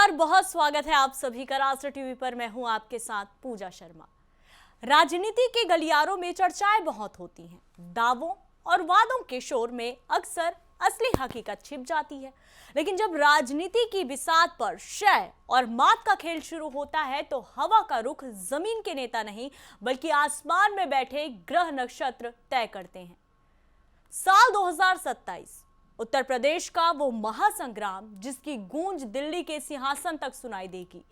नमस्कार, बहुत स्वागत है आप सभी का राष्ट्र टीवी पर। मैं हूं आपके साथ पूजा शर्मा। राजनीति के गलियारों में चर्चाएं बहुत होती हैं। दावों और वादों के शोर में अक्सर असली हकीकत छिप जाती है, लेकिन जब राजनीति की बिसात पर शय और मात का खेल शुरू होता है तो हवा का रुख जमीन के नेता नहीं बल्कि आसमान में बैठे ग्रह नक्षत्र तय करते हैं। साल 2027 उत्तर प्रदेश का वो महासंग्राम जिसकी गूंज दिल्ली के सिंहासन तक सुनाई देगी।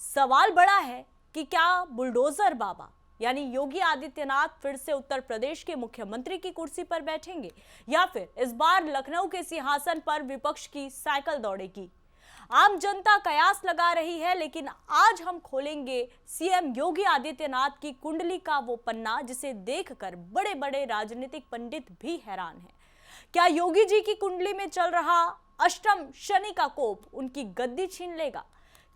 सवाल बड़ा है कि क्या बुलडोजर बाबा यानी योगी आदित्यनाथ फिर से उत्तर प्रदेश के मुख्यमंत्री की कुर्सी पर बैठेंगे या फिर इस बार लखनऊ के सिंहासन पर विपक्ष की साइकिल दौड़ेगी। आम जनता कयास लगा रही है, लेकिन आज हम खोलेंगे सीएम योगी आदित्यनाथ की कुंडली का वो पन्ना जिसे देखकर बड़े बड़े राजनीतिक पंडित भी हैरान हैं। क्या योगी जी की कुंडली में चल रहा अष्टम शनि का कोप उनकी गद्दी छीन लेगा?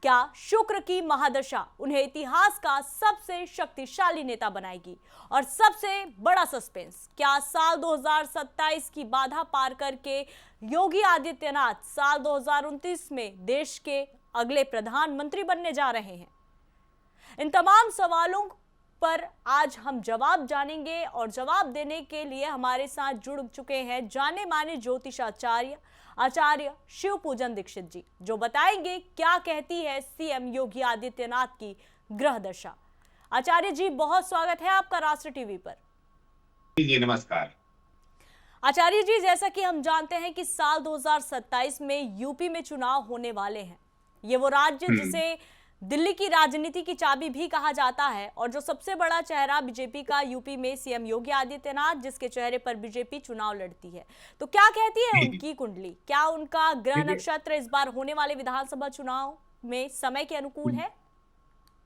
क्या शुक्र की महादशा उन्हें इतिहास का सबसे शक्तिशाली नेता बनाएगी? और सबसे बड़ा सस्पेंस, क्या साल 2027 की बाधा पार करके योगी आदित्यनाथ साल 2029 में देश के अगले प्रधानमंत्री बनने जा रहे हैं? इन तमाम सवालों पर आज हम जवाब जानेंगे और जवाब देने के लिए हमारे साथ जुड़ चुके हैं जाने माने ज्योतिषाचार्य आचार्य शिव पूजन दीक्षित जी, जो बताएंगे क्या कहती है सीएम योगी आदित्यनाथ की ग्रह दशा। आचार्य जी, बहुत स्वागत है आपका राष्ट्र टीवी पर। जी नमस्कार। आचार्य जी, जैसा कि हम जानते हैं कि साल 2027 में यूपी में चुनाव होने वाले हैं। ये वो राज्य जिसे दिल्ली की राजनीति की चाबी भी कहा जाता है और जो सबसे बड़ा चेहरा बीजेपी का यूपी में सीएम योगी आदित्यनाथ, जिसके चेहरे पर बीजेपी चुनाव लड़ती है। तो क्या कहती है उनकी कुंडली? क्या उनका ग्रह नक्षत्र इस बार होने वाले विधानसभा चुनाव में समय के अनुकूल है?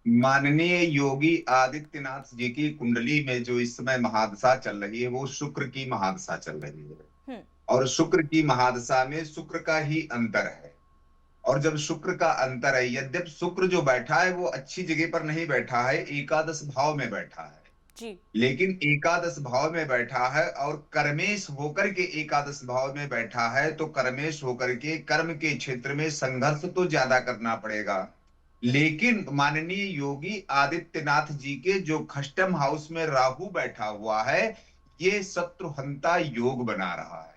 माननीय योगी आदित्यनाथ जी की कुंडली में जो इस समय महादशा चल रही है वो शुक्र की महादशा चल रही है और शुक्र की महादशा में शुक्र का ही अंतर है। और जब शुक्र का अंतर है, यद्यपि शुक्र जो बैठा है वो अच्छी जगह पर नहीं बैठा है, एकादश भाव में बैठा है जी। लेकिन एकादश भाव में बैठा है और कर्मेश होकर के एकादश भाव में बैठा है, तो कर्मेश होकर के कर्म के क्षेत्र में संघर्ष तो ज्यादा करना पड़ेगा। लेकिन माननीय योगी आदित्यनाथ जी के जो खष्टम हाउस में राहु बैठा हुआ है, ये शत्रुहंता योग बना रहा है।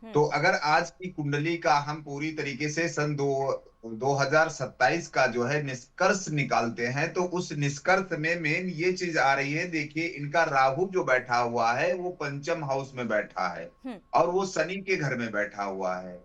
तो अगर आज की कुंडली का हम पूरी तरीके से सन 2027 का जो है निष्कर्ष निकालते हैं, तो उस निष्कर्ष में मेन ये चीज आ रही है। देखिए, इनका राहु जो बैठा हुआ है वो पंचम हाउस में बैठा है और वो शनि के घर में बैठा हुआ है।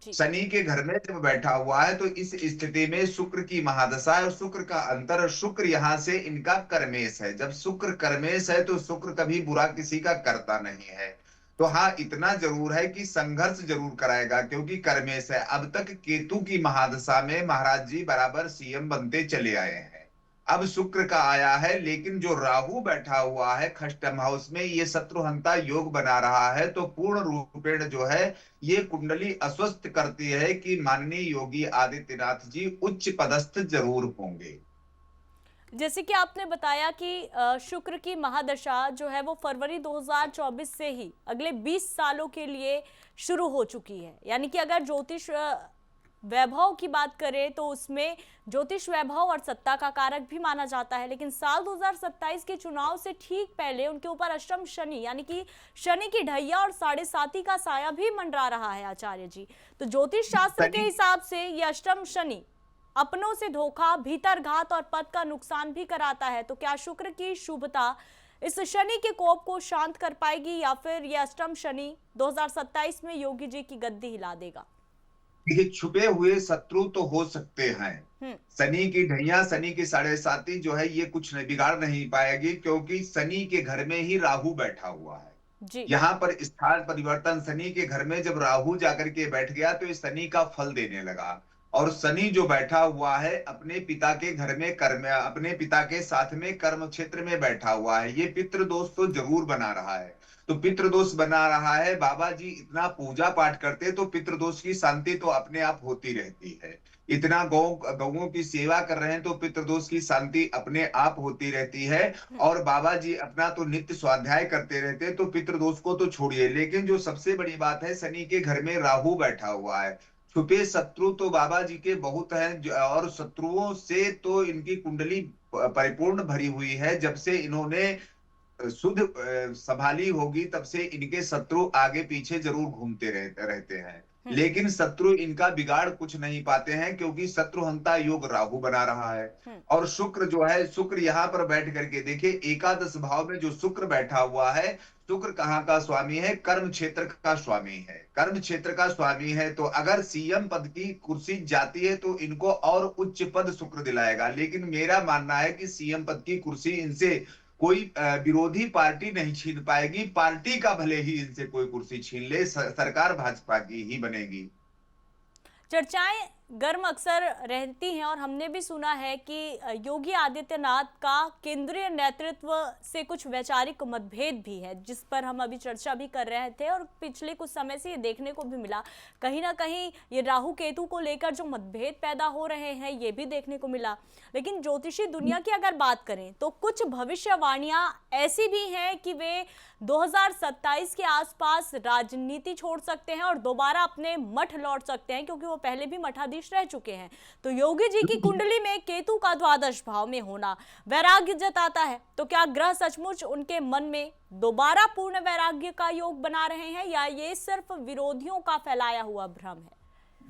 शनि के घर में जब बैठा हुआ है तो इस स्थिति में शुक्र की महादशा है और शुक्र का अंतर, शुक्र यहाँ से इनका कर्मेश है। जब शुक्र कर्मेश है तो शुक्र कभी बुरा किसी का करता नहीं है। तो हाँ, इतना जरूर है कि संघर्ष जरूर कराएगा क्योंकि कर्मेश है। अब तक केतु की महादशा में महाराज जी बराबर सीएम बनते चले आए हैं, अब शुक्र का आया है, लेकिन जो राहु बैठा हुआ है खष्टम हाउस में, ये शत्रुहंता योग बना रहा है। तो पूर्ण रूपेण जो है ये कुंडली अस्वस्थ करती है कि माननीय योगी आदित्यनाथ जी उच्च पदस्थ जरूर होंगे। जैसे कि आपने बताया कि शुक्र की महादशा जो है वो फरवरी 2024 से ही अगले 20 सालों के लिए शुरू हो चुकी है। यानी कि अगर ज्योतिष वैभव की बात करें तो उसमें ज्योतिष वैभव और सत्ता का कारक भी माना जाता है, लेकिन साल 2027 के चुनाव से ठीक पहले उनके ऊपर अष्टम शनि यानी कि शनि की ढैया और 7.5 का साया भी मंडरा रहा है। आचार्य जी, तो ज्योतिष शास्त्र के हिसाब से ये अष्टम शनि अपनों से धोखा, भीतर घात और पद का नुकसान भी कराता है। तो क्या शुक्र की शुभता इस शनि के कोप को शांत कर पाएगी या फिर यह अष्टम शनि 2027 में योगी जी की गद्दी हिला देगा? देखिए, छुपे हुए शत्रु तो हो सकते हैं। शनि की ढैया, शनि की 7.5 जो है ये कुछ नहीं बिगाड़ नहीं पाएगी क्योंकि शनि के घर में ही राहु बैठा हुआ है। यहाँ पर स्थान परिवर्तन, शनि के घर में जब राहु जाकर के बैठ गया तो ये शनि का फल देने लगा। और शनि जो बैठा हुआ है अपने पिता के घर में कर्म, अपने पिता के साथ में कर्म क्षेत्र में बैठा हुआ है, ये पितृदोष तो जरूर बना रहा है। तो पितृदोष बना रहा है, बाबा जी इतना पूजा पाठ करते तो पितृदोष की शांति तो अपने आप होती रहती है। इतना गौओं की सेवा कर रहे हैं तो पितृदोष की शांति अपने आप होती रहती है। और बाबा जी अपना तो नित्य स्वाध्याय करते रहते हैं तो पितृदोष को तो छोड़िए। लेकिन जो सबसे बड़ी बात है, शनि के घर में राहु बैठा हुआ है। छुपे शत्रु तो बाबा जी के बहुत हैं, और शत्रुओं से तो इनकी कुंडली परिपूर्ण भरी हुई है। जब से इन्होंने शुद्ध संभाली होगी, तब से इनके शत्रु आगे पीछे जरूर घूमते रहते रहते हैं। हम्म। लेकिन शत्रु इनका बिगाड़ कुछ नहीं पाते हैं, क्योंकि शत्रुहंता योग राहु बना रहा है। हम्म। और शुक्र जो है, शुक्र यहाँ पर बैठ करके देखिए, एकादश भाव में जो शुक्र बैठा हुआ है, शुक्र कहाँ का स्वामी है? कर्म क्षेत्र का स्वामी है। कर्म क्षेत्र का स्वामी है, तो अगर सीएम पद की कुर्सी जाती है तो इनको और उच्च पद शुक्र दिलाएगा। लेकिन मेरा मानना है कि सीएम पद की कुर्सी इनसे कोई विरोधी पार्टी नहीं छीन पाएगी। पार्टी का भले ही इनसे कोई कुर्सी छीन ले, सरकार भाजपा की ही बनेगी। चर्चाएं गर्म अक्सर रहती हैं और हमने भी सुना है कि योगी आदित्यनाथ का केंद्रीय नेतृत्व से कुछ वैचारिक मतभेद भी है, जिस पर हम अभी चर्चा भी कर रहे थे। और पिछले कुछ समय से ये देखने को भी मिला, कहीं ना कहीं ये राहु केतु को लेकर जो मतभेद पैदा हो रहे हैं ये भी देखने को मिला। लेकिन ज्योतिषी दुनिया की अगर बात करें तो कुछ भविष्यवाणियां ऐसी भी हैं कि वे 2027 के आसपास राजनीति छोड़ सकते हैं और दोबारा अपने मठ लौट सकते हैं, क्योंकि वो पहले भी मठाधीश रह चुके हैं। तो योगी जी की कुंडली में केतु का द्वादश भाव में होना वैराग्य जताता है। तो क्या ग्रह सचमुच उनके मन में दोबारा पूर्ण वैराग्य का योग बना रहे हैं, या ये सिर्फ विरोधियों का फैलाया हुआ भ्रम है?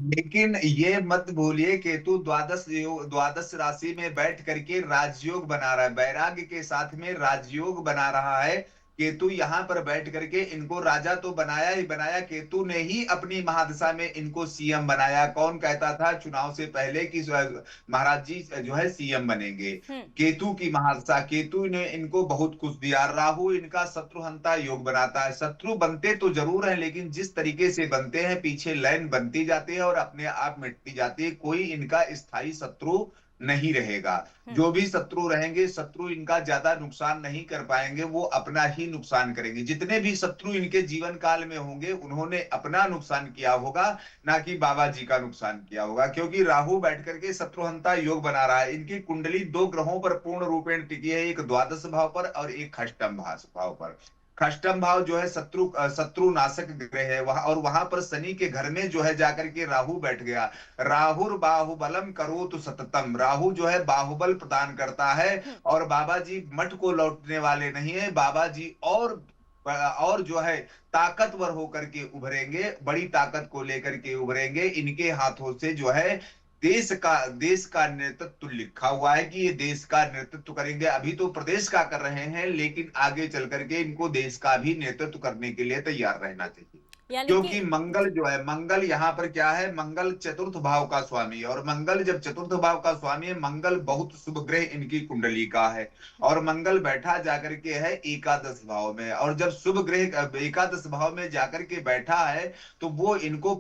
लेकिन ये मत भूलिए, केतु द्वादश राशि में बैठ करके राजयोग बना रहा है, वैराग्य के साथ में राजयोग बना रहा है। केतु यहाँ पर बैठ करके इनको राजा तो बनाया ही बनाया, केतु ने ही अपनी महादशा में इनको सीएम बनाया। कौन कहता था चुनाव से पहले कि महाराज जी जो है सीएम बनेंगे? केतु की महादशा, केतु ने इनको बहुत कुछ दिया। राहु इनका शत्रुहंता योग बनाता है। शत्रु बनते तो जरूर है, लेकिन जिस तरीके से बनते हैं, पीछे लाइन बनती जाती है और अपने आप मिटती जाती है। कोई इनका स्थायी शत्रु नहीं रहेगा। जो भी शत्रु रहेंगे, शत्रु इनका ज्यादा नुकसान नहीं कर पाएंगे, वो अपना ही नुकसान करेंगे। जितने भी शत्रु इनके जीवन काल में होंगे, उन्होंने अपना नुकसान किया होगा, ना कि बाबा जी का नुकसान किया होगा। क्योंकि राहु बैठ करके शत्रुहंता योग बना रहा है। इनकी कुंडली दो ग्रहों पर पूर्ण रूपेण टिकी है, एक द्वादश भाव पर और एक खष्टम भाव पर। खष्टम भाव जो है शत्रु नाशक ग्रह है वहां, और वहां पर शनि के घर में जो है जाकर के राहु बैठ गया। राहुर बाहुबलम करोतु सततम, राहु जो है बाहुबल प्रदान करता है। और बाबा जी मठ को लौटने वाले नहीं है। बाबा जी और जो है ताकतवर होकर के उभरेंगे, बड़ी ताकत को लेकर के उभरेंगे। इनके हाथों से जो है देश का नेतृत्व लिखा हुआ है कि ये देश का नेतृत्व करेंगे। अभी तो प्रदेश का कर रहे हैं, लेकिन आगे चल करके इनको देश का भी नेतृत्व करने के लिए तैयार रहना चाहिए। क्योंकि मंगल जो है, मंगल यहाँ पर क्या है? मंगल चतुर्थ भाव का स्वामी है। और मंगल जब चतुर्थ भाव का स्वामी है, मंगल बहुत शुभ ग्रह इनकी कुंडली का है। और मंगल बैठा जाकर के है एकादश भाव में। और जब शुभ ग्रह एकादश भाव में जाकर के बैठा है, तो वो इनको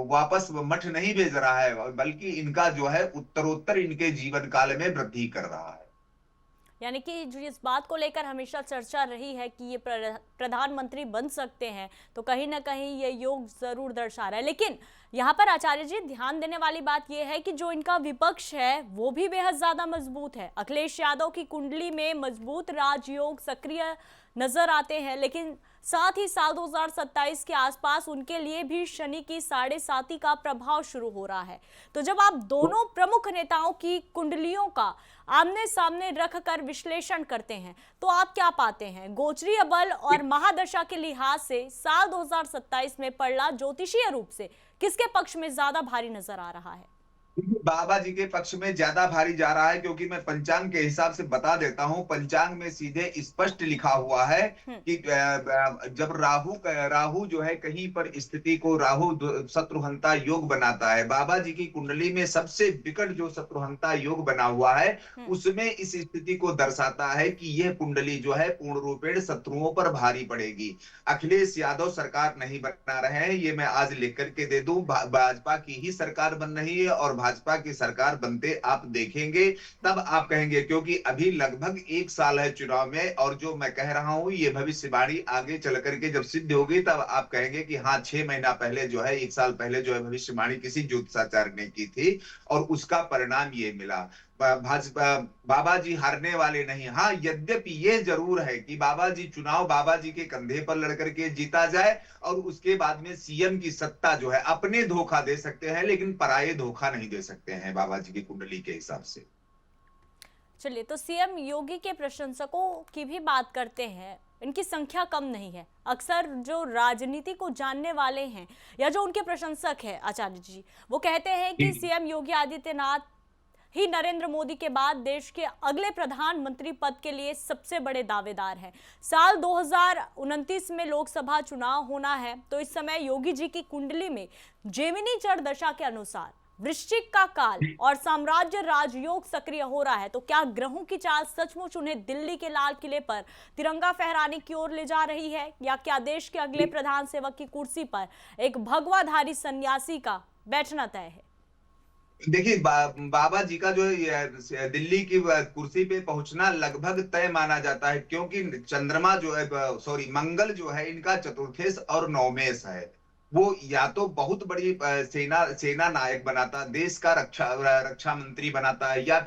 वापस मठ नहीं भेज रहा है, बल्कि इनका जो है उत्तरोत्तर इनके जीवन काल में वृद्धि कर रहा है। यानी कि जो इस बात को लेकर हमेशा चर्चा रही है कि ये प्रधानमंत्री बन सकते हैं, तो कहीं ना कहीं ये योग जरूर दर्शा रहा है। लेकिन यहाँ पर आचार्य जी ध्यान देने वाली बात यह है कि जो इनका विपक्ष है वो भी बेहद ज्यादा मजबूत है। अखिलेश यादव की कुंडली में मजबूत राजयोग सक्रिय नजर आते हैं, लेकिन साथ ही साल 2027 के आसपास उनके लिए भी शनि की 7.5 का प्रभाव शुरू हो रहा है। तो जब आप दोनों प्रमुख नेताओं की कुंडलियों का आमने सामने रखकर विश्लेषण करते हैं, तो आप क्या पाते हैं? गोचरीय बल और महादशा के लिहाज से साल 2027 में पड़ला ज्योतिषीय रूप से किसके पक्ष में ज्यादा भारी नजर आ रहा है? बाबा जी के पक्ष में ज्यादा भारी जा रहा है, क्योंकि मैं पंचांग के हिसाब से बता देता हूं। पंचांग में सीधे स्पष्ट लिखा हुआ है कि जब राहु जो है कहीं पर स्थिति को राहु शत्रुहंता योग बनाता है। बाबा जी की कुंडली में सबसे विकट जो शत्रुहंता योग बना हुआ है, उसमें इस स्थिति को दर्शाता है कि यह कुंडली जो है पूर्ण रूपेण शत्रुओं पर भारी पड़ेगी। अखिलेश यादव सरकार नहीं बना रहे हैं, ये मैं आज लिख करके दे दूं। भाजपा की ही सरकार बन रही है, और भाजपा की सरकार बनते आप देखेंगे, तब आप कहेंगे। क्योंकि अभी लगभग 1 साल है चुनाव में, और जो मैं कह रहा हूं ये भविष्यवाणी आगे चल करके जब सिद्ध होगी, तब आप कहेंगे कि हाँ 6 महीना पहले जो है, 1 साल पहले जो है भविष्यवाणी किसी ज्योतिषाचार्य ने की थी और उसका परिणाम ये मिला। भाजपा बाबा जी हारने वाले नहीं। हाँ, यद्यपि ये जरूर है कि बाबा जी चुनाव बाबा जी के कंधे पर लड़कर के जीता जाए और उसके बाद में सीएम की सत्ता जो है अपने धोखा दे सकते हैं, लेकिन पराये धोखा नहीं दे सकते हैं बाबा जी की कुंडली के हिसाब से। चलिए, तो सीएम योगी के प्रशंसकों की भी बात करते हैं। इनकी संख्या कम नहीं है। अक्सर जो राजनीति को जानने वाले हैं या जो उनके प्रशंसक हैं आचार्य जी, वो कहते हैं कि सीएम योगी आदित्यनाथ ही नरेंद्र मोदी के बाद देश के अगले प्रधानमंत्री पद के लिए सबसे बड़े दावेदार हैं। साल 2029 में लोकसभा चुनाव होना है, तो इस समय योगी जी की कुंडली में जेमिनी चर दशा के अनुसार वृश्चिक का काल और साम्राज्य राजयोग सक्रिय हो रहा है। तो क्या ग्रहों की चाल सचमुच उन्हें दिल्ली के लाल किले पर तिरंगा फहराने की ओर ले जा रही है, या क्या देश के अगले प्रधान सेवक की कुर्सी पर एक भगवाधारी सन्यासी का बैठना तय है? देखिए, बाबा जी का जो है दिल्ली की कुर्सी पे पहुंचना लगभग तय माना जाता है, क्योंकि चंद्रमा जो है, सॉरी, मंगल जो है इनका चतुर्थेश और नवमेश है। वो या तो बहुत बड़ी सेना नायक बनाता, देश का रक्षा मंत्री बनाता है, या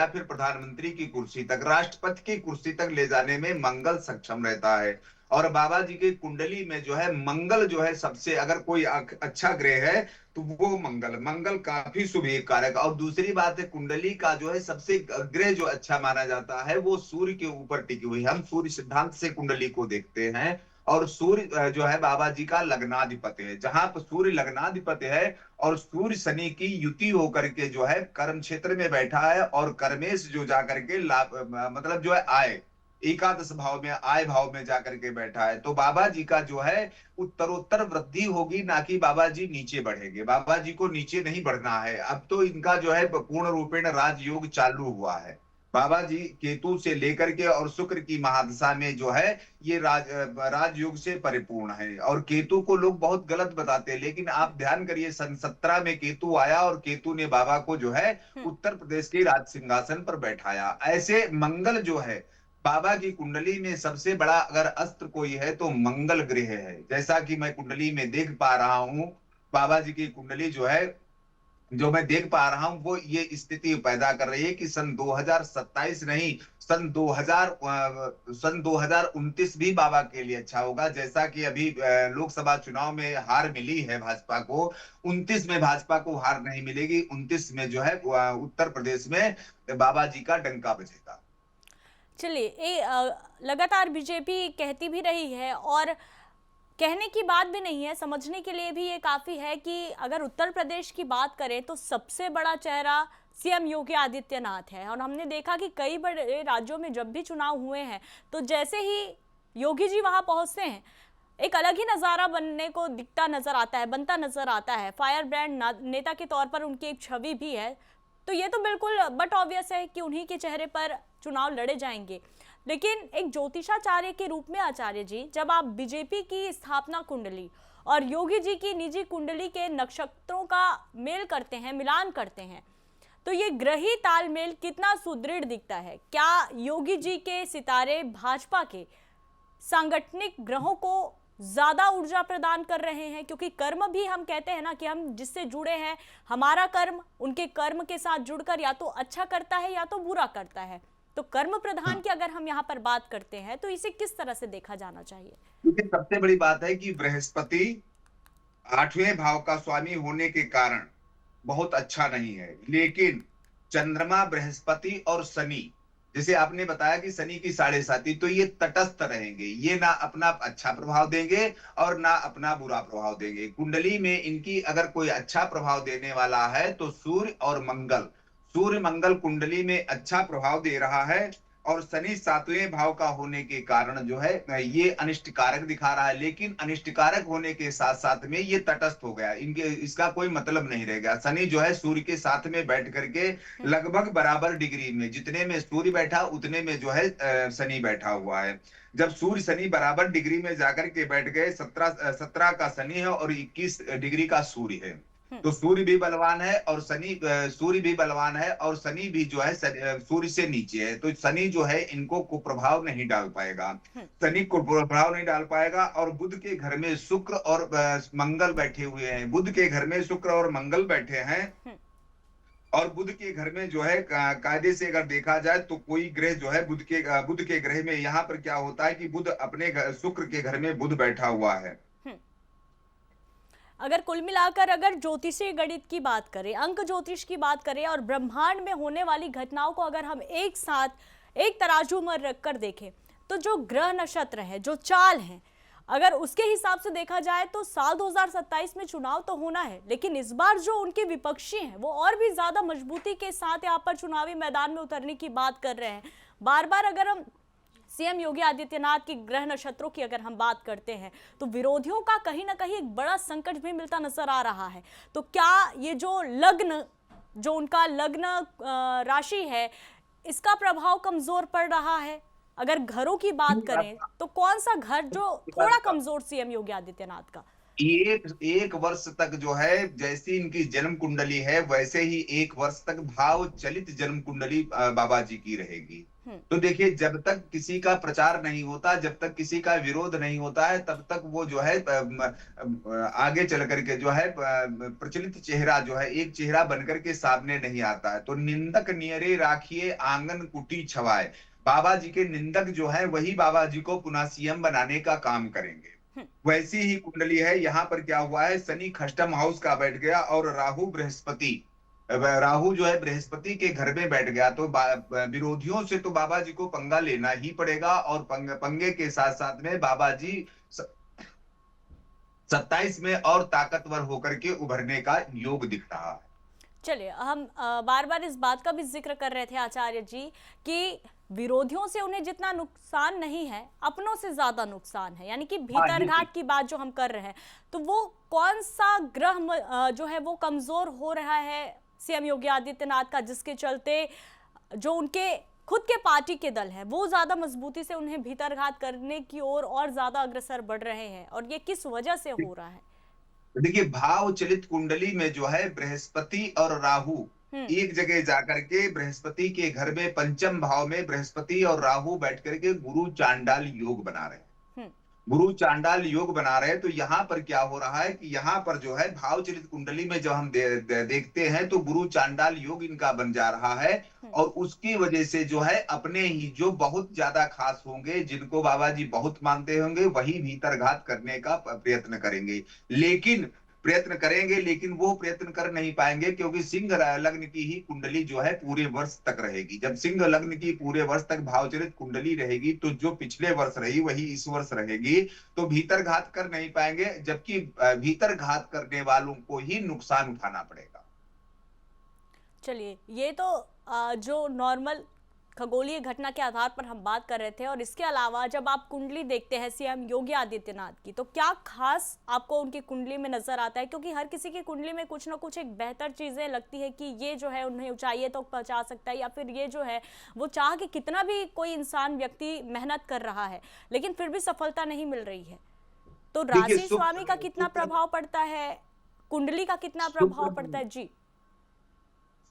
फिर प्रधानमंत्री की कुर्सी तक, राष्ट्रपति की कुर्सी तक ले जाने में मंगल सक्षम रहता है। और बाबा जी की कुंडली में जो है मंगल जो है सबसे, अगर कोई अच्छा ग्रह है तो वो मंगल मंगल काफी शुभ कारक। और दूसरी बात है, कुंडली का जो है सबसे ग्रह जो अच्छा माना जाता है वो सूर्य के ऊपर टिकी हुई। हम सूर्य सिद्धांत से कुंडली को देखते हैं, और सूर्य जो है बाबा जी का लग्नाधिपति है। जहां पर सूर्य लग्नाधिपति है और सूर्य शनि की युति होकर के जो है कर्म क्षेत्र में बैठा है, और कर्मेश जो जाकर के लाभ, मतलब जो है आय, एकादश भाव में, आय भाव में जाकर के बैठा है, तो बाबा जी का जो है उत्तरोत्तर वृद्धि होगी, ना कि बाबा जी नीचे बढ़ेंगे। बाबा जी को नीचे नहीं बढ़ना है। अब तो इनका जो है पूर्ण रूपेण राजयोग चालू हुआ है। बाबा जी केतु से लेकर के और शुक्र की महादशा में जो है ये राजयोग से परिपूर्ण है। और केतु को लोग बहुत गलत बताते हैं, लेकिन आप ध्यान करिए, सन 17 में केतु आया और केतु ने बाबा को जो है उत्तर प्रदेश के राज सिंहासन पर बैठाया। ऐसे मंगल जो है, बाबा की कुंडली में सबसे बड़ा अगर अस्त्र कोई है तो मंगल ग्रह है। जैसा कि मैं कुंडली में देख पा रहा हूं, बाबा जी की कुंडली जो है, जो मैं देख पा रहा हूं, वो ये स्थिति पैदा कर रही है कि सन 2027 नहीं, सन 2029 भी बाबा के लिए अच्छा होगा। जैसा कि अभी लोकसभा चुनाव में हार मिली है भाजपा को, 29 में भाजपा को हार नहीं मिलेगी। 29 में जो है उत्तर प्रदेश में बाबा जी का डंका बजेगा। चलिए, लगातार बीजेपी कहती भी रही है, और कहने की बात भी नहीं है, समझने के लिए भी ये काफ़ी है कि अगर उत्तर प्रदेश की बात करें तो सबसे बड़ा चेहरा सीएम योगी आदित्यनाथ है। और हमने देखा कि कई बड़े राज्यों में जब भी चुनाव हुए हैं, तो जैसे ही योगी जी वहाँ पहुँचते हैं, एक अलग ही नज़ारा बनने को दिखता नज़र आता है, बनता नज़र आता है। फायर ब्रांड नेता के तौर पर उनकी एक छवि भी है। तो ये तो बिल्कुल बट ऑब्वियस है कि उन्हीं के चेहरे पर चुनाव लड़े जाएंगे। लेकिन एक ज्योतिषाचार्य के रूप में आचार्य जी, जब आप बीजेपी की स्थापना कुंडली और योगी जी की निजी कुंडली के नक्षत्रों का मेल करते हैं, मिलान करते हैं, तो ये ग्रही तालमेल कितना सुदृढ़ दिखता है? क्या योगी जी के सितारे भाजपा के सांगठनिक ग्रहों को ज्यादा ऊर्जा प्रदान कर रहे हैं? क्योंकि कर्म भी हम कहते हैं ना कि हम जिससे जुड़े हैं, हमारा कर्म उनके कर्म के साथ जुड़कर या तो अच्छा करता है या तो बुरा करता है। तो कर्म प्रधान की अगर हम यहाँ पर बात करते हैं तो इसे किस तरह से देखा जाना चाहिए? क्योंकि सबसे बड़ी बात है कि बृहस्पति 8वें भाव का स्वामी होने के कारण बहुत अच्छा नहीं है, लेकिन चंद्रमा, बृहस्पति और शनि, जैसे आपने बताया कि शनि की 7.5, तो ये तटस्थ रहेंगे। ये ना अपना अच्छा प्रभाव देंगे और ना अपना बुरा प्रभाव देंगे। कुंडली में इनकी अगर कोई अच्छा प्रभाव देने वाला है तो सूर्य और मंगल। सूर्य मंगल कुंडली में अच्छा प्रभाव दे रहा है, और शनि 7वें भाव का होने के कारण जो है ये अनिष्टकारक दिखा रहा है। लेकिन अनिष्टकारक होने के साथ साथ में ये तटस्थ हो गया, इनके इसका कोई मतलब नहीं रहेगा। शनि जो है सूर्य के साथ में बैठ करके लगभग बराबर डिग्री में, जितने में सूर्य बैठा उतने में जो है शनि बैठा हुआ है। जब सूर्य शनि बराबर डिग्री में जाकर के बैठ गए, 17 का शनि है और 21 डिग्री का सूर्य है, तो सूर्य भी बलवान है और सूर्य भी बलवान है, और शनि भी जो है सूर्य से नीचे है। तो शनि जो है इनको को प्रभाव नहीं डाल पाएगा, शनि को प्रभाव नहीं डाल पाएगा। और बुध के घर में शुक्र और मंगल बैठे हुए हैं, बुध के घर में शुक्र और मंगल बैठे हैं, और बुध के घर में जो है कायदे से अगर देखा जाए तो कोई ग्रह जो है बुध के ग्रह में यहाँ पर क्या होता है कि बुध अपने शुक्र के घर में बुध बैठा हुआ है। अगर कुल मिलाकर अगर ज्योतिषीय गणित की बात करें, अंक ज्योतिष की बात करें और ब्रह्मांड में होने वाली घटनाओं को अगर हम एक साथ एक तराजू में रखकर देखें तो जो ग्रह नक्षत्र है, जो चाल है, अगर उसके हिसाब से देखा जाए तो साल 2027 में चुनाव तो होना है, लेकिन इस बार जो उनके विपक्षी हैं वो और भी ज्यादा मजबूती के साथ यहाँ पर चुनावी मैदान में उतरने की बात कर रहे हैं। बार बार अगर हम सीएम योगी आदित्यनाथ की ग्रह नक्षत्रों की अगर हम बात करते हैं तो विरोधियों का कहीं ना कहीं एक बड़ा संकट भी मिलता नजर आ रहा है। तो क्या ये जो उनका लग्न राशि है, इसका प्रभाव कमजोर पड़ रहा है? अगर घरों की बात करें तो कौन सा घर जो थोड़ा कमजोर सीएम योगी आदित्यनाथ का? एक वर्ष तक जो है जैसी इनकी जन्म कुंडली है वैसे ही एक वर्ष तक भाव चलित जन्म कुंडली बाबा जी की रहेगी। तो देखिए, जब तक किसी का प्रचार नहीं होता, जब तक किसी का विरोध नहीं होता है, तब तक वो जो है आगे चल करके जो है प्रचलित चेहरा जो है एक चेहरा बनकर के सामने नहीं आता है। तो निंदक नियरे राखिए आंगन कुटी छवाए, बाबा जी के निंदक जो है वही बाबा जी को पुनः सीएम बनाने का काम करेंगे। वैसी ही कुंडली है। यहाँ पर क्या हुआ है, शनि खष्टम हाउस का बैठ गया और राहु जो है बृहस्पति के घर में बैठ गया। तो विरोधियों से तो बाबा जी को पंगा लेना ही पड़ेगा और पंगे के साथ साथ में बाबा जी 27 में और ताकतवर होकर के उभरने का योग दिख रहा है। चलिए, हम बार बार इस बात का भी जिक्र कर रहे थे आचार्य जी कि विरोधियों से उन्हें जितना नुकसान नहीं है, अपनों से ज्यादा नुकसान है, यानी कि भीतरघात की बात जो हम कर रहे हैं, तो वो कौन सा ग्रह जो है वो कमजोर हो रहा है सीएम योगी आदित्यनाथ का, जिसके चलते जो उनके खुद के पार्टी के दल है वो ज्यादा मजबूती से उन्हें भीतरघात करने की ओर और ज्यादा अग्रसर बढ़ रहे हैं, और ये किस वजह से हो रहा है? देखिए, भाव चलित कुंडली में जो है बृहस्पति और राहु एक जगह जाकर के बृहस्पति के घर में पंचम भाव में बृहस्पति और राहु बैठ करके गुरु चांडाल योग बना रहे हैं। गुरु चांडाल योग बना रहे हैं। तो यहाँ पर क्या हो रहा है कि यहाँ पर जो है भाव चलित कुंडली में जब हम देखते हैं तो गुरु चांडाल योग इनका बन जा रहा है, और उसकी वजह से जो है अपने ही जो बहुत ज्यादा खास होंगे, जिनको बाबा जी बहुत मानते होंगे, वही भीतरघात करने का प्रयत्न करेंगे। लेकिन वो प्रयत्न कर नहीं पाएंगे, क्योंकि सिंह लग्न की ही कुंडली जो है पूरे वर्ष तक रहेगी। जब सिंह लग्न की पूरे वर्ष तक भावचलित कुंडली रहेगी तो जो पिछले वर्ष रही वही इस वर्ष रहेगी, तो भीतरघात कर नहीं पाएंगे, जबकि भीतरघात करने वालों को ही नुकसान उठाना पड़ेगा। चलिए, ये तो जो नॉर्मल खगोलीय घटना के आधार पर हम बात कर रहे थे, और इसके अलावा जब आप कुंडली देखते हैं सीएम योगी आदित्यनाथ की, तो क्या खास आपको उनकी कुंडली में नजर आता है? क्योंकि हर किसी की कुंडली में कुछ ना कुछ एक बेहतर चीजें लगती है कि ये जो है उन्हें ऊंचाई तक पहुंचा सकता है, या फिर ये जो है वो चाह के कितना भी कोई इंसान व्यक्ति मेहनत कर रहा है लेकिन फिर भी सफलता नहीं मिल रही है। तो राशि स्वामी का कितना प्रभाव पड़ता है, कुंडली का कितना प्रभाव पड़ता है? जी,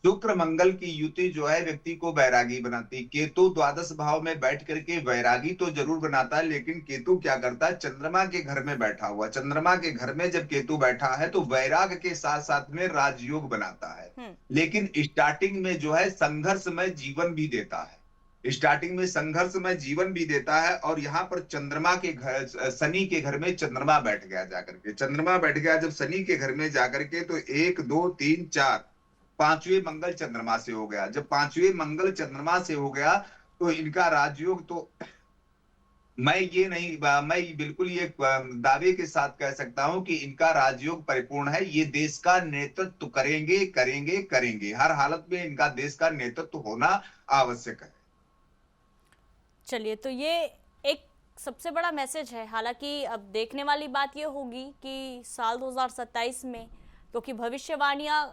शुक्र मंगल की युति जो है व्यक्ति को वैरागी बनाती। केतु द्वादश भाव में बैठ करके वैरागी तो जरूर बनाता है, लेकिन केतु क्या करता है, चंद्रमा के घर में बैठा हुआ, चंद्रमा के घर में जब केतु बैठा है तो वैराग के साथ साथ में राजयोग बनाता है। लेकिन स्टार्टिंग में जो है संघर्षमय जीवन भी देता है, स्टार्टिंग में संघर्षमय जीवन भी देता है। और यहाँ पर चंद्रमा के घर, शनि के घर में चंद्रमा बैठ गया जाकर के, चंद्रमा बैठ गया जब शनि के घर में जाकर के, तो 1 2 3 4 पांचवें मंगल चंद्रमा से हो गया। जब पांचवें मंगल चंद्रमा से हो गया तो इनका राजयोग, तो मैं बिल्कुल ये दावे के साथ कह सकता हूं कि इनका राजयोग परिपूर्ण है। ये देश का नेतृत्व करेंगे, हर हालत में इनका देश का नेतृत्व होना आवश्यक है। चलिए, तो ये एक सबसे बड़ा मैसेज है। हालांकि अब देखने वाली बात ये होगी कि साल 2027 में, क्योंकि भविष्यवाणियां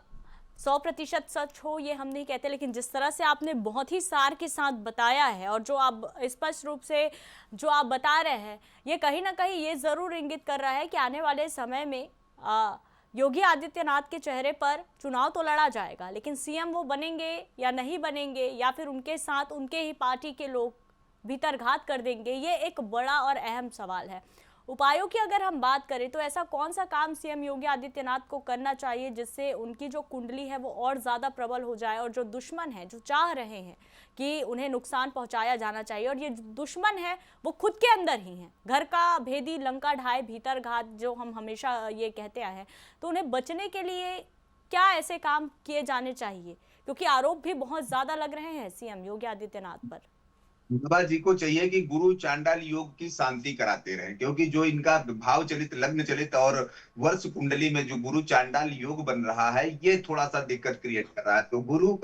100% सच हो ये हम नहीं कहते, लेकिन जिस तरह से आपने बहुत ही सार के साथ बताया है और जो आप स्पष्ट रूप से जो आप बता रहे हैं, ये कहीं ना कहीं ये ज़रूर इंगित कर रहा है कि आने वाले समय में योगी आदित्यनाथ के चेहरे पर चुनाव तो लड़ा जाएगा, लेकिन सीएम वो बनेंगे या नहीं बनेंगे, या फिर उनके साथ उनके ही पार्टी के लोग भीतरघात कर देंगे, ये एक बड़ा और अहम सवाल है। उपायों की अगर हम बात करें तो ऐसा कौन सा काम सीएम योगी आदित्यनाथ को करना चाहिए जिससे उनकी जो कुंडली है वो और ज़्यादा प्रबल हो जाए, और जो दुश्मन है, जो चाह रहे हैं कि उन्हें नुकसान पहुंचाया जाना चाहिए, और ये दुश्मन है वो खुद के अंदर ही है, घर का भेदी लंका ढाए भीतर घात, जो हम हमेशा ये कहते आए हैं, तो उन्हें बचने के लिए क्या ऐसे काम किए जाने चाहिए? क्योंकि आरोप भी बहुत ज्यादा लग रहे हैं सीएम योगी आदित्यनाथ पर। बाबा जी को चाहिए कि गुरु चांडाल योग की शांति कराते रहे, क्योंकि जो इनका भाव चलित, लग्न चलित और वर्ष कुंडली में जो गुरु चांडाल योग बन रहा है, ये थोड़ा सा दिक्कत क्रिएट कर रहा है। तो गुरु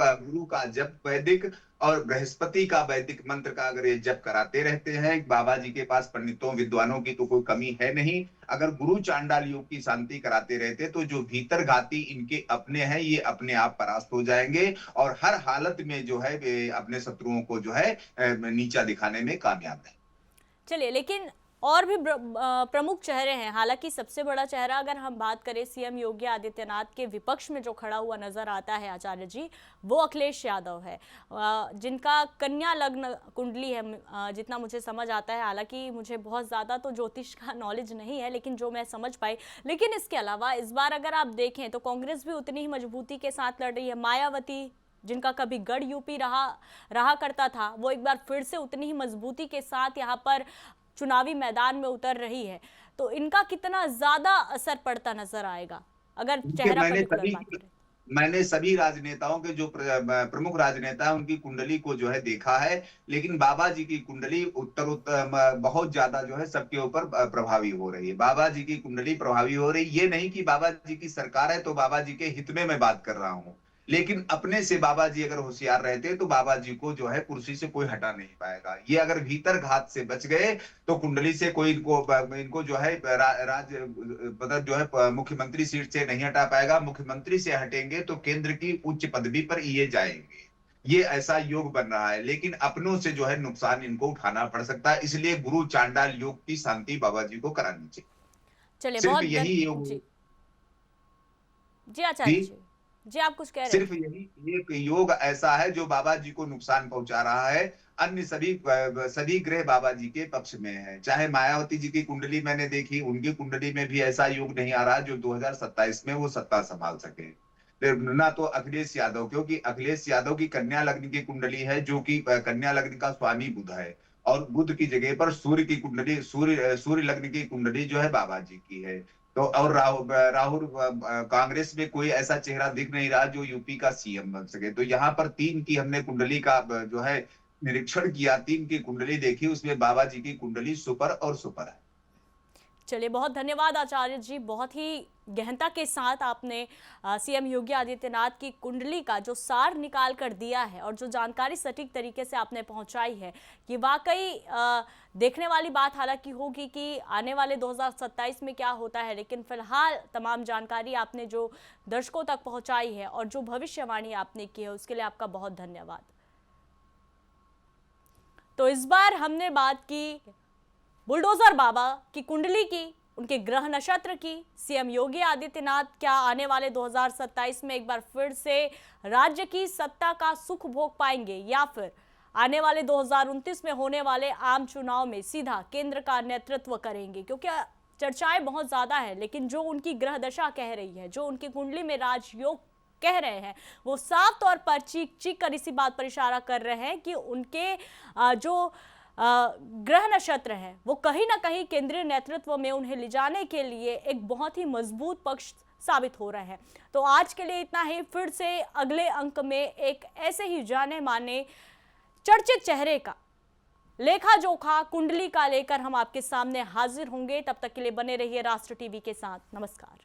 का जब वैदिक और बृहस्पति का वैदिक मंत्र का अगर ये जप कराते रहते हैं, बाबा जी के पास पंडितों विद्वानों की तो कोई कमी है नहीं। अगर गुरु चांडाल योग की शांति कराते रहते तो जो भीतर घाती इनके अपने हैं, ये अपने आप परास्त हो जाएंगे और हर हालत में जो है वे अपने शत्रुओं को जो है नीचा दिखाने में कामयाब है। चलिए, लेकिन और भी प्रमुख चेहरे हैं। हालांकि सबसे बड़ा चेहरा अगर हम बात करें सीएम योगी आदित्यनाथ के विपक्ष में जो खड़ा हुआ नजर आता है आचार्य जी, वो अखिलेश यादव है, जिनका कन्या लग्न कुंडली है, जितना मुझे समझ आता है। हालांकि मुझे बहुत ज़्यादा तो ज्योतिष का नॉलेज नहीं है, लेकिन जो मैं समझ पाई। लेकिन इसके अलावा इस बार अगर आप देखें तो कांग्रेस भी उतनी ही मजबूती के साथ लड़ रही है। मायावती, जिनका कभी गढ़ यूपी रहा करता था, वो एक बार फिर से उतनी ही मजबूती के साथ यहाँ पर चुनावी मैदान में उतर रही है। तो इनका कितना ज्यादा असर पड़ता नजर आएगा अगर चेहरा पर्टिकुलर बात करें? मैंने सभी राजनेताओं के जो प्रमुख राजनेता है उनकी कुंडली को जो है देखा है, लेकिन बाबा जी की कुंडली उत्तर बहुत ज्यादा जो है सबके ऊपर प्रभावी हो रही है। बाबा जी की कुंडली प्रभावी हो रही, ये नहीं कि बाबा जी की सरकार है तो बाबा जी के हित में मैं बात कर रहा हूँ, लेकिन अपने से बाबा जी अगर होशियार रहते तो बाबा जी को जो है कुर्सी से कोई हटा नहीं पाएगा। ये अगर भीतर घात से बच गए तो कुंडली से कोई इनको जो है मतलब जो है मुख्यमंत्री सीट से नहीं हटा पाएगा। मुख्यमंत्री से हटेंगे तो केंद्र की उच्च पदवी पर ये जाएंगे। ये ऐसा योग बन रहा है, लेकिन अपनों से जो है नुकसान इनको उठाना पड़ सकता है। इसलिए गुरु चांडाल योग की शांति बाबा जी को करानी चाहिए। चलिए, सिर्फ बहुत यही योग जी आचार्य जी आप कुछ कह रहे सिर्फ यही एक योग ऐसा है जो बाबा जी को नुकसान पहुंचा रहा है। अन्य सभी ग्रह बाबा जी के पक्ष में है। चाहे मायावती जी की कुंडली मैंने देखी, उनकी कुंडली में भी ऐसा योग नहीं आ रहा जो 2027 में वो सत्ता संभाल सके। ना तो अखिलेश यादव, क्योंकि अखिलेश यादव की कन्या लग्न की कुंडली है, जो कि कन्या लग्न का स्वामी बुध है, और बुध की जगह पर सूर्य की कुंडली, सूर्य लग्न की कुंडली जो है बाबा जी की है। तो और राहुल कांग्रेस में कोई ऐसा चेहरा दिख नहीं रहा जो यूपी का सीएम बन सके। तो यहाँ पर 3 की हमने कुंडली का जो है निरीक्षण किया, 3 की कुंडली देखी, उसमें बाबा जी की कुंडली सुपर और सुपर है। चलिए, बहुत धन्यवाद आचार्य जी। बहुत ही गहनता के साथ आपने सीएम योगी आदित्यनाथ की कुंडली का जो सार निकाल कर दिया है और जो जानकारी सटीक तरीके से आपने पहुंचाई है, कि वाकई देखने वाली बात हालांकि होगी कि आने वाले 2027 में क्या होता है, लेकिन फिलहाल तमाम जानकारी आपने जो दर्शकों तक पहुंचाई है और जो भविष्यवाणी आपने की है, उसके लिए आपका बहुत धन्यवाद। तो इस बार हमने बात की बुलडोजर बाबा की कुंडली की, उनके ग्रह नक्षत्र की। सीएम योगी आदित्यनाथ क्या आने वाले 2027 में एक बार फिर से राज्य की सत्ता का सुख भोग पाएंगे, या फिर आने वाले 2029 में होने वाले आम चुनाव में सीधा केंद्र का नेतृत्व करेंगे? क्योंकि चर्चाएं बहुत ज्यादा है, लेकिन जो उनकी ग्रह दशा कह रही है, जो उनकी कुंडली में राजयोग कह रहे हैं, वो साफ तौर पर चीख चीख कर इसी बात पर इशारा कर रहे हैं कि उनके जो ग्रह नक्षत्र है वो कहीं ना कहीं केंद्रीय नेतृत्व में उन्हें ले जाने के लिए एक बहुत ही मजबूत पक्ष साबित हो रहे हैं। तो आज के लिए इतना ही। फिर से अगले अंक में एक ऐसे ही जाने माने चर्चित चेहरे का लेखा जोखा कुंडली का लेकर हम आपके सामने हाजिर होंगे। तब तक के लिए बने रहिए राष्ट्र टीवी के साथ। नमस्कार।